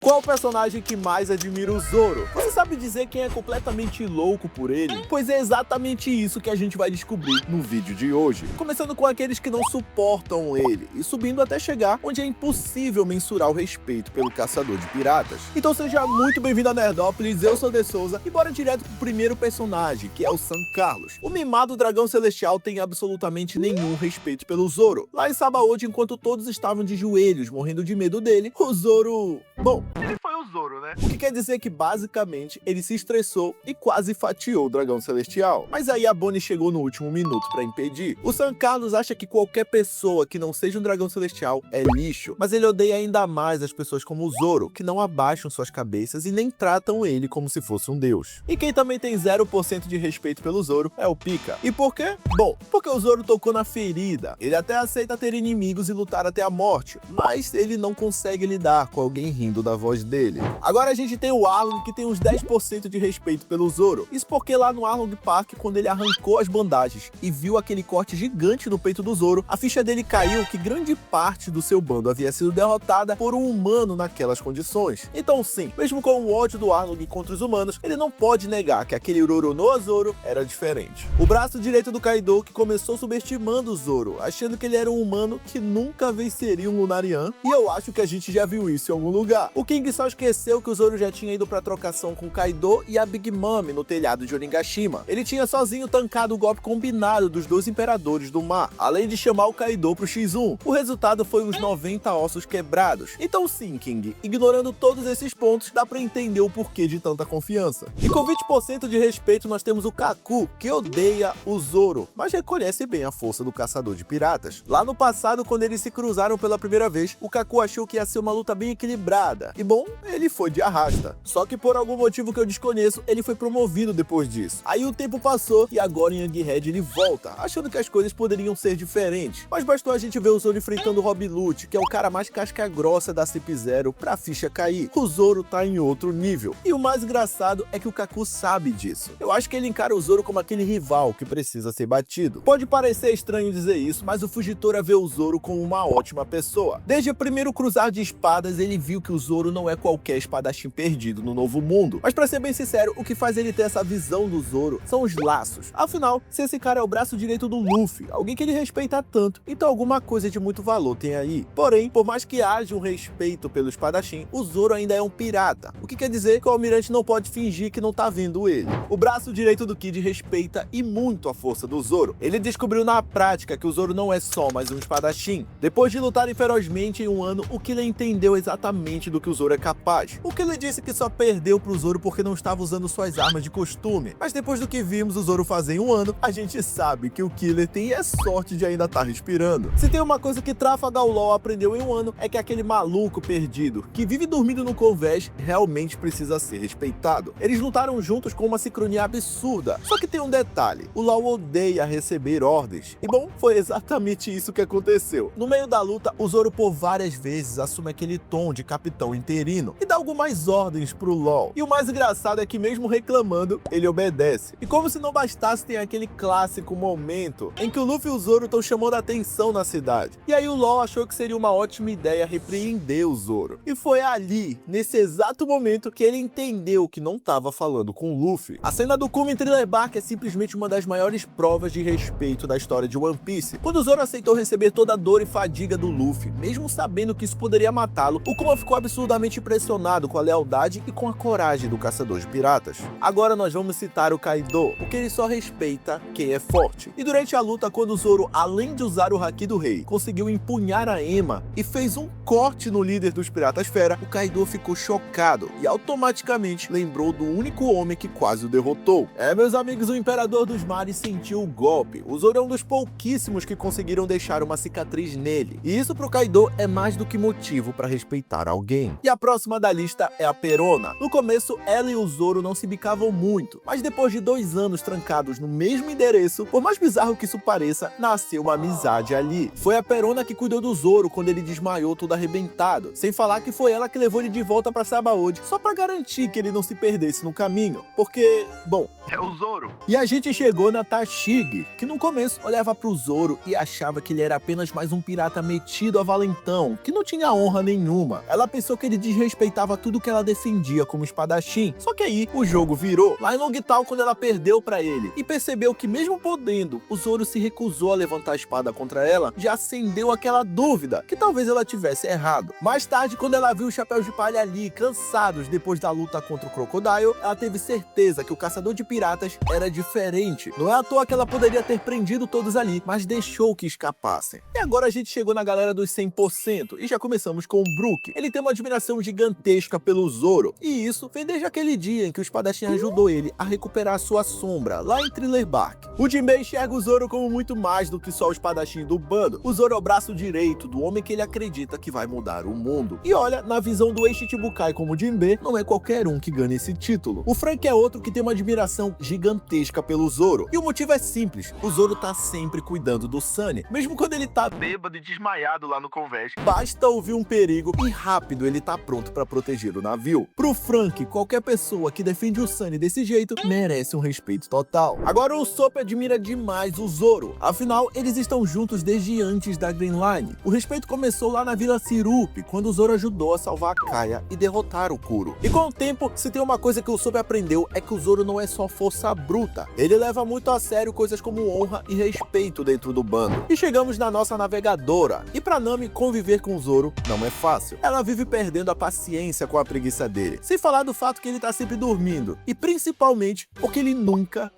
Qual o personagem que mais admira o Zoro? Você sabe dizer quem é completamente louco por ele? Pois é exatamente isso que a gente vai descobrir no vídeo de hoje. Começando com aqueles que não suportam ele e subindo até chegar onde é impossível mensurar o respeito pelo caçador de piratas. Então seja muito bem-vindo a Nerdópolis, eu sou o De Souza e bora direto pro primeiro personagem, que é o San Carlos. O mimado dragão celestial tem absolutamente nenhum respeito pelo Zoro. Lá em Sabaody, enquanto todos estavam de joelhos morrendo de medo dele, o Zoro... Bom, ele foi o Zoro, né? O que quer dizer que, basicamente, ele se estressou e quase fatiou o dragão celestial. Mas aí a Bonnie chegou no último minuto pra impedir. O San Carlos acha que qualquer pessoa que não seja um dragão celestial é lixo, mas ele odeia ainda mais as pessoas como o Zoro, que não abaixam suas cabeças e nem tratam ele como se fosse um deus. E quem também tem 0% de respeito pelo Zoro é o Pika. E por quê? Bom, porque o Zoro tocou na ferida. Ele até aceita ter inimigos e lutar até a morte, mas ele não consegue lidar com alguém rindo da voz dele. Agora a gente tem o Arlong, que tem uns 10% de respeito pelo Zoro. Isso porque lá no Arlong Park, quando ele arrancou as bandagens e viu aquele corte gigante no peito do Zoro, a ficha dele caiu que grande parte do seu bando havia sido derrotada por um humano naquelas condições. Então sim, mesmo com o ódio do Arlong contra os humanos, ele não pode negar que aquele Roronoa Zoro era diferente. O braço direito do Kaido, que começou subestimando o Zoro, achando que ele era um humano que nunca venceria um Lunarian, e eu acho que a gente já viu isso em algum lugar. O King só esqueceu que o Zoro já tinha ido pra trocação com o Kaido e a Big Mom no telhado de Onigashima. Ele tinha sozinho tancado o golpe combinado dos dois imperadores do mar, além de chamar o Kaido pro X1. O resultado foi os 90 ossos quebrados. Então sim, King, ignorando todos esses pontos, dá pra entender o porquê de tanta confiança. E com 20% de respeito nós temos o Kaku, que odeia o Zoro, mas reconhece bem a força do caçador de piratas. Lá no passado, quando eles se cruzaram pela primeira vez, o Kaku achou que ia ser uma luta bem equilibrada. E bom, ele foi de arrasta. Só que por algum motivo que eu desconheço, ele foi promovido depois disso. Aí o tempo passou e agora em Egghead ele volta, achando que as coisas poderiam ser diferentes. Mas bastou a gente ver o Zoro enfrentando o Rob Lute, que é o cara mais casca grossa da CP0, pra ficha cair. O Zoro tá em outro nível. E o mais engraçado é que o Kaku sabe disso. Eu acho que ele encara o Zoro como aquele rival que precisa ser batido. Pode parecer estranho dizer isso, mas o Fujitora vê o Zoro como uma ótima pessoa. Desde o primeiro cruzar de espadas, ele viu que o Zoro não é qualquer espadachim perdido no novo mundo. Mas pra ser bem sincero, o que faz ele ter essa visão do Zoro são os laços. Afinal, se esse cara é o braço direito do Luffy, alguém que ele respeita tanto, então alguma coisa de muito valor tem aí. Porém, por mais que haja um respeito pelo espadachim, o Zoro ainda é um pirata. O que quer dizer que o almirante não pode fingir que não tá vendo ele. O braço direito do Kid respeita e muito a força do Zoro. Ele descobriu na prática que o Zoro não é só mais um espadachim. Depois de lutarem ferozmente em um ano, o Killer entendeu exatamente do que o Zoro é capaz. O Killer disse que só perdeu pro Zoro porque não estava usando suas armas de costume. Mas depois do que vimos o Zoro fazer em um ano, a gente sabe que o Killer tem a sorte de ainda estar respirando. Se tem uma coisa que Trafalgar Law aprendeu em um ano, é que aquele maluco perdido, que vive dormindo no Converse, realmente precisa ser respeitado. Eles lutaram juntos com uma sincronia absurda. Só que tem um detalhe, o Law odeia receber ordens. E bom, foi exatamente isso que aconteceu. No meio da luta, o Zoro por várias vezes assume aquele tom de capitão interino e dá algumas ordens pro Law. E o mais engraçado é que mesmo reclamando, ele obedece. E como se não bastasse, tem aquele clássico momento em que o Luffy e o Zoro estão chamando a atenção na cidade. E aí o Law achou que seria uma ótima ideia repreender o Zoro. E foi ali, nesse exato momento, que ele entendeu que não estava falando com o Luffy. A cena do Kuma em Thriller Bark é simplesmente uma das maiores provas de respeito da história de One Piece. Quando o Zoro aceitou receber toda a dor e fadiga do Luffy, mesmo sabendo que isso poderia matá-lo, o Kuma ficou absurdamente impressionado com a lealdade e com a coragem do caçador de piratas. Agora nós vamos citar o Kaido, porque ele só respeita quem é forte. E durante a luta, quando o Zoro, além de usar o Haki do Rei, conseguiu empunhar a Ema e fez um corte no líder dos Piratas Fera, o Kaido ficou chocado e automaticamente lembrou do único homem que quase o derrotou. Meus amigos, o Imperador dos Mares sentiu o golpe. O Zoro é um dos pouquíssimos que conseguiram deixar uma cicatriz nele. E isso pro Kaido é mais do que motivo para respeitar alguém. E a próxima da lista é a Perona. No começo, ela e o Zoro não se bicavam muito, mas depois de 2 anos trancados no mesmo endereço, por mais bizarro que isso pareça, nasceu uma amizade ali. Foi a Perona que cuidou do Zoro quando ele desmaiou todo arrebentado, sem falar que foi ela que levou ele de volta pra Sabaody, só pra garantir que ele não se perdesse no caminho, porque, bom, é o Zoro. E a gente chegou na Tashigi, que no começo olhava pro Zoro e achava que ele era apenas mais um pirata metido a valentão, que não tinha honra nenhuma. Ela pensou que ele desrespeitava respeitava tudo que ela defendia como espadachim. Só que aí o jogo virou lá em Longtown quando ela perdeu pra ele e percebeu que mesmo podendo, o Zoro se recusou a levantar a espada contra ela, já acendeu aquela dúvida que talvez ela tivesse errado. Mais tarde, quando ela viu os Chapéus de Palha ali, cansados depois da luta contra o Crocodile, ela teve certeza que o caçador de piratas era diferente. Não é à toa que ela poderia ter prendido todos ali, mas deixou que escapassem. E agora a gente chegou na galera dos 100% e já começamos com o Brook. Ele tem uma admiração gigantesca pelo Zoro, e isso vem desde aquele dia em que o espadachim ajudou ele a recuperar sua sombra lá em Thriller Bark. O Jinbei enxerga o Zoro como muito mais do que só o espadachim do bando. O Zoro é o braço direito do homem que ele acredita que vai mudar o mundo. E olha, na visão do ex-Chichibukai como Jinbei, não é qualquer um que ganha esse título. O Frank é outro que tem uma admiração gigantesca pelo Zoro. E o motivo é simples, o Zoro tá sempre cuidando do Sunny, mesmo quando ele tá bêbado e desmaiado lá no convés. Basta ouvir um perigo e rápido ele tá pronto pra proteger o navio. Pro Frank, qualquer pessoa que defende o Sunny desse jeito merece um respeito total. Agora o Usopp admira demais o Zoro, afinal eles estão juntos desde antes da Green Line. O respeito começou lá na Vila Sirup, quando o Zoro ajudou a salvar a Kaia e derrotar o Kuro. E com o tempo, se tem uma coisa que o Usopp aprendeu é que o Zoro não é só força bruta, ele leva muito a sério coisas como honra e respeito dentro do bando. E chegamos na nossa navegadora, e pra Nami conviver com o Zoro não é fácil. Ela vive perdendo a paciência com a preguiça dele, sem falar do fato que ele tá sempre dormindo, e principalmente porque ele nunca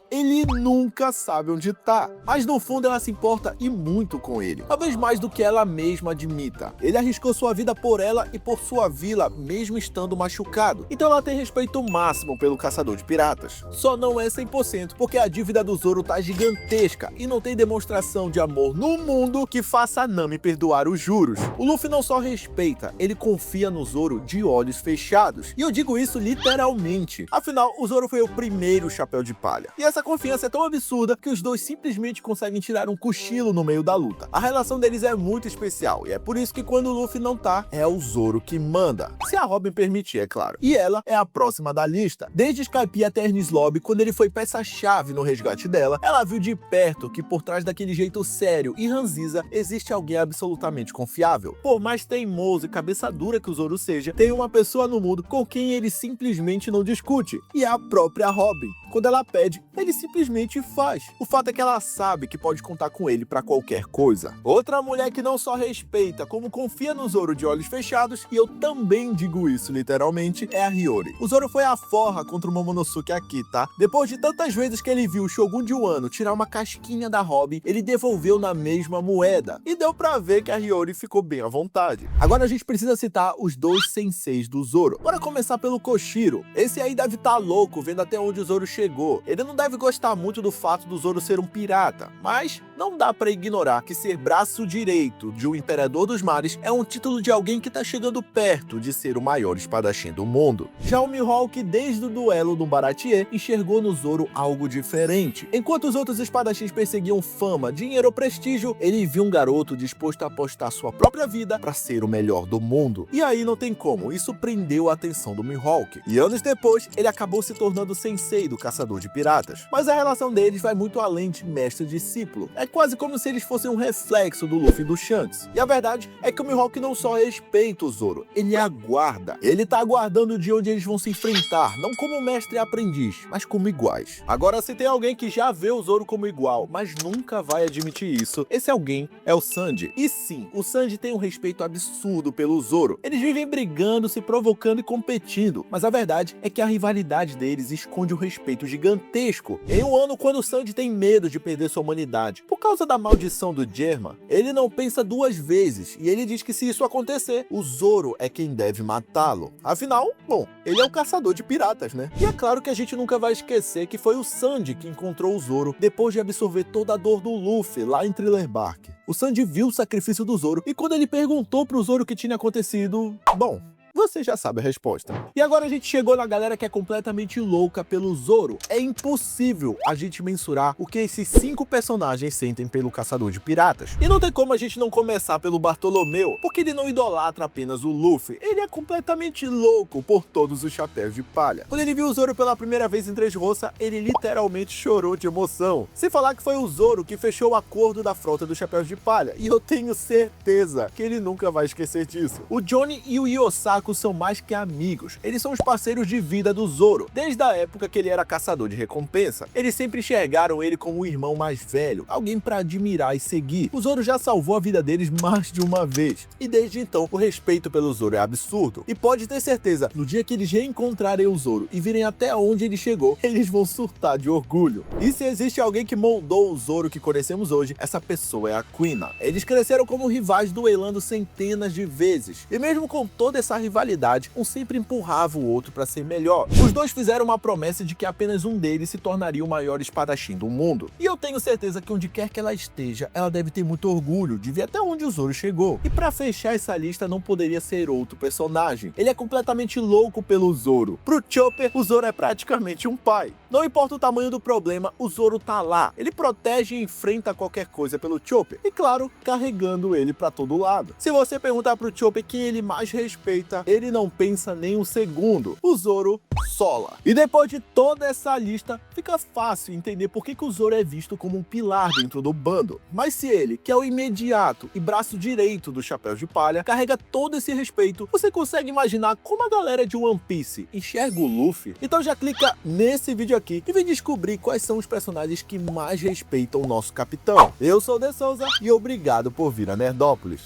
sabe onde tá. Mas no fundo ela se importa e muito com ele, talvez mais do que ela mesma admita. Ele arriscou sua vida por ela e por sua vila, mesmo estando machucado, então ela tem respeito máximo pelo caçador de piratas. Só não é 100% porque a dívida do Zoro tá gigantesca e não tem demonstração de amor no mundo que faça a Nami perdoar os juros. O Luffy não só respeita, ele confia no Zoro de olhos fechados. E eu digo isso literalmente. Afinal, o Zoro foi o primeiro Chapéu de Palha. E essa confiança é tão absurda que os dois simplesmente conseguem tirar um cochilo no meio da luta. A relação deles é muito especial e é por isso que quando o Luffy não tá, é o Zoro que manda. Se a Robin permitir, é claro. E ela é a próxima da lista. Desde Skypiea até Enies Lobby, quando ele foi peça-chave no resgate dela, ela viu de perto que por trás daquele jeito sério e ranziza existe alguém absolutamente confiável. Por mais teimoso e cabeça dura que o Zoro seja, tem uma pessoa no mundo com quem ele simplesmente não discute, e é a própria Robin. Quando ela pede, ele simplesmente faz. O fato é que ela sabe que pode contar com ele pra qualquer coisa. Outra mulher que não só respeita, como confia no Zoro de olhos fechados, e eu também digo isso literalmente, é a Hiyori. O Zoro foi à forra contra o Momonosuke aqui, tá? Depois de tantas vezes que ele viu o Shogun de Wano tirar uma casquinha da Robin, ele devolveu na mesma moeda. E deu pra ver que a Hiyori ficou bem à vontade. Agora a gente precisa citar os dois senseis do Zoro. Bora começar pelo Koshiro. Esse aí deve estar louco vendo até onde o Zoro chegou. Ele não deve gostar muito do fato do Zoro ser um pirata, mas não dá pra ignorar que ser braço direito de um imperador dos mares é um título de alguém que tá chegando perto de ser o maior espadachim do mundo. Já o Mihawk, desde o duelo no Baratie, enxergou no Zoro algo diferente. Enquanto os outros espadachins perseguiam fama, dinheiro ou prestígio, ele viu um garoto disposto a apostar sua própria vida pra ser o melhor do mundo. E aí não tem como, isso prendeu a atenção do Mihawk. E anos depois, ele acabou se tornando sensei do caçador de piratas. Mas a relação deles vai muito além de mestre e discípulo. É quase como se eles fossem um reflexo do Luffy e do Shanks. E a verdade é que o Mihawk não só respeita o Zoro, ele aguarda. Ele tá aguardando o dia onde eles vão se enfrentar, não como mestre e aprendiz, mas como iguais. Agora, se tem alguém que já vê o Zoro como igual, mas nunca vai admitir isso, esse alguém é o Sanji. E sim, o Sanji tem um respeito absurdo pelo Zoro. Eles vivem brigando, se provocando e competindo, mas a verdade é que a rivalidade deles esconde um respeito gigantesco. Em um ano, quando o Sanji tem medo de perder sua humanidade por causa da maldição do Germa, ele não pensa duas vezes e ele diz que se isso acontecer, o Zoro é quem deve matá-lo. Afinal, bom, ele é o caçador de piratas, né? E é claro que a gente nunca vai esquecer que foi o Sanji que encontrou o Zoro depois de absorver toda a dor do Luffy lá em Thriller Bark. O Sanji viu o sacrifício do Zoro e quando ele perguntou pro Zoro o que tinha acontecido, bom, você já sabe a resposta. E agora a gente chegou na galera que é completamente louca pelo Zoro. É impossível a gente mensurar o que esses 5 personagens sentem pelo caçador de piratas. E não tem como a gente não começar pelo Bartolomeu, porque ele não idolatra apenas o Luffy, ele é completamente louco por todos os chapéus de palha. Quando ele viu o Zoro pela primeira vez em Dressrosa, ele literalmente chorou de emoção. Sem falar que foi o Zoro que fechou o acordo da frota dos chapéus de palha, e eu tenho certeza que ele nunca vai esquecer disso. O Johnny e o Yosaku Baku são mais que amigos, eles são os parceiros de vida do Zoro, desde a época que ele era caçador de recompensa. Eles sempre enxergaram ele como o irmão mais velho, alguém para admirar e seguir. O Zoro já salvou a vida deles mais de uma vez, e desde então o respeito pelo Zoro é absurdo. E pode ter certeza, no dia que eles reencontrarem o Zoro e virem até onde ele chegou, eles vão surtar de orgulho. E se existe alguém que moldou o Zoro que conhecemos hoje, essa pessoa é a Kuina. Eles cresceram como rivais, duelando centenas de vezes, e mesmo com toda essa rivalidade, um sempre empurrava o outro para ser melhor. Os dois fizeram uma promessa de que apenas um deles se tornaria o maior espadachim do mundo. E eu tenho certeza que onde quer que ela esteja, ela deve ter muito orgulho de ver até onde o Zoro chegou. E para fechar essa lista, não poderia ser outro personagem. Ele é completamente louco pelo Zoro. Pro Chopper, o Zoro é praticamente um pai. Não importa o tamanho do problema, o Zoro tá lá. Ele protege e enfrenta qualquer coisa pelo Chopper. E claro, carregando ele para todo lado. Se você perguntar pro Chopper quem ele mais respeita, ele não pensa nem um segundo. O Zoro sola. E depois de toda essa lista, fica fácil entender por que o Zoro é visto como um pilar dentro do bando. Mas se ele, que é o imediato e braço direito do Chapéu de Palha, carrega todo esse respeito, você consegue imaginar como a galera de One Piece enxerga o Luffy? Então já clica nesse vídeo aqui e vem descobrir quais são os personagens que mais respeitam o nosso capitão. Eu sou o De Souza e obrigado por vir a Nerdópolis.